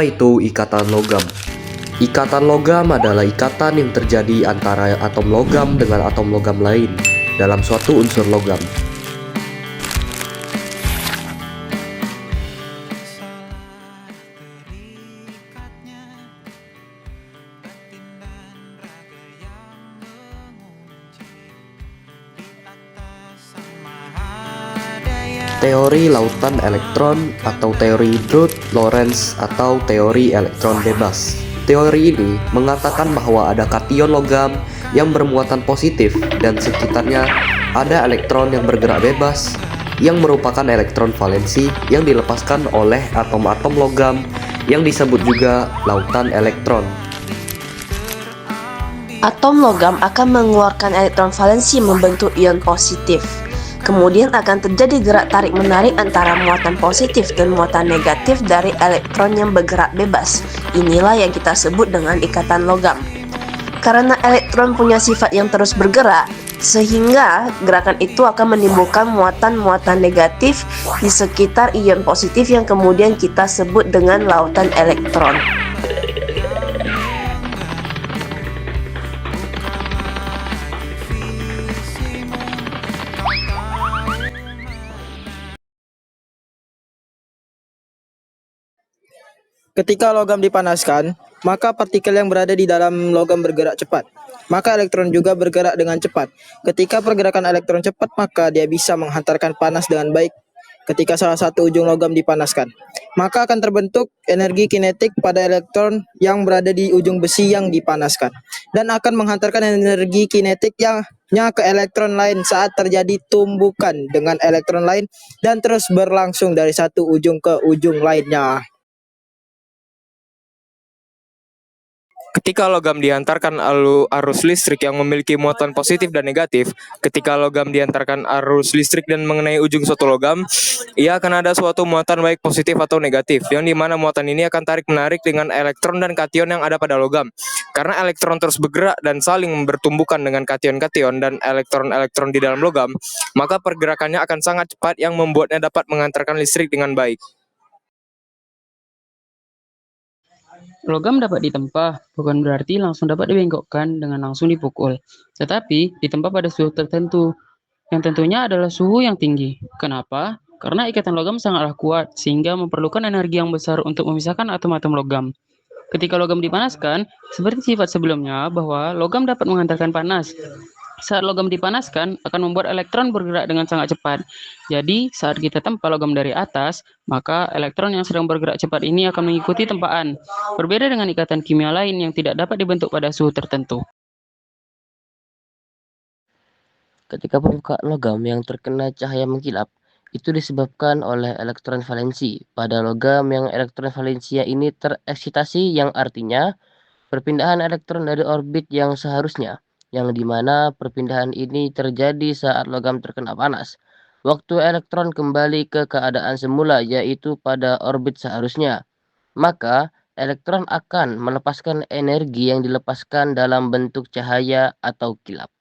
Apa itu ikatan logam? Ikatan logam adalah ikatan yang terjadi antara atom logam dengan atom logam lain dalam suatu unsur logam. Teori lautan elektron atau teori Drude-Lorentz atau teori elektron bebas. Teori ini mengatakan bahwa ada kation logam yang bermuatan positif dan sekitarnya ada elektron yang bergerak bebas yang merupakan elektron valensi yang dilepaskan oleh atom-atom logam yang disebut juga lautan elektron. Atom logam akan mengeluarkan elektron valensi membentuk ion positif. Kemudian akan terjadi gerak tarik-menarik antara muatan positif dan muatan negatif dari elektron yang bergerak bebas. Inilah yang kita sebut dengan ikatan logam. Karena elektron punya sifat yang terus bergerak, sehingga gerakan itu akan menimbulkan muatan-muatan negatif di sekitar ion positif yang kemudian kita sebut dengan lautan elektron. Ketika logam dipanaskan, maka partikel yang berada di dalam logam bergerak cepat. Maka elektron juga bergerak dengan cepat. Ketika pergerakan elektron cepat, maka dia bisa menghantarkan panas dengan baik. Ketika salah satu ujung logam dipanaskan, maka akan terbentuk energi kinetik pada elektron yang berada di ujung besi yang dipanaskan, dan akan menghantarkan energi kinetik ke elektron lain saat terjadi tumbukan dengan elektron lain dan terus berlangsung dari satu ujung ke ujung lainnya. Ketika logam diantarkan arus listrik yang memiliki muatan positif dan negatif, ketika logam diantarkan arus listrik dan mengenai ujung suatu logam, ia akan ada suatu muatan baik positif atau negatif, yang dimana muatan ini akan tarik-menarik dengan elektron dan kation yang ada pada logam. Karena elektron terus bergerak dan saling bertumbukan dengan kation-kation dan elektron-elektron di dalam logam, maka pergerakannya akan sangat cepat yang membuatnya dapat mengantarkan listrik dengan baik. Logam dapat ditempa bukan berarti langsung dapat dibengkokkan dengan langsung dipukul, tetapi ditempa pada suhu tertentu, yang tentunya adalah suhu yang tinggi. Kenapa? Karena ikatan logam sangatlah kuat, sehingga memerlukan energi yang besar untuk memisahkan atom-atom logam. Ketika logam dipanaskan, seperti sifat sebelumnya bahwa logam dapat menghantarkan panas. Saat logam dipanaskan, akan membuat elektron bergerak dengan sangat cepat. Jadi, saat kita tempa logam dari atas, maka elektron yang sedang bergerak cepat ini akan mengikuti tempaan. Berbeda dengan ikatan kimia lain yang tidak dapat dibentuk pada suhu tertentu. Ketika permukaan logam yang terkena cahaya mengkilap, itu disebabkan oleh elektron valensi pada logam yang elektron valensinya ini tereksitasi, yang artinya perpindahan elektron dari orbit yang seharusnya, yang dimana perpindahan ini terjadi saat logam terkena panas. Waktu elektron kembali ke keadaan semula, yaitu pada orbit seharusnya, maka elektron akan melepaskan energi yang dilepaskan dalam bentuk cahaya atau kilap.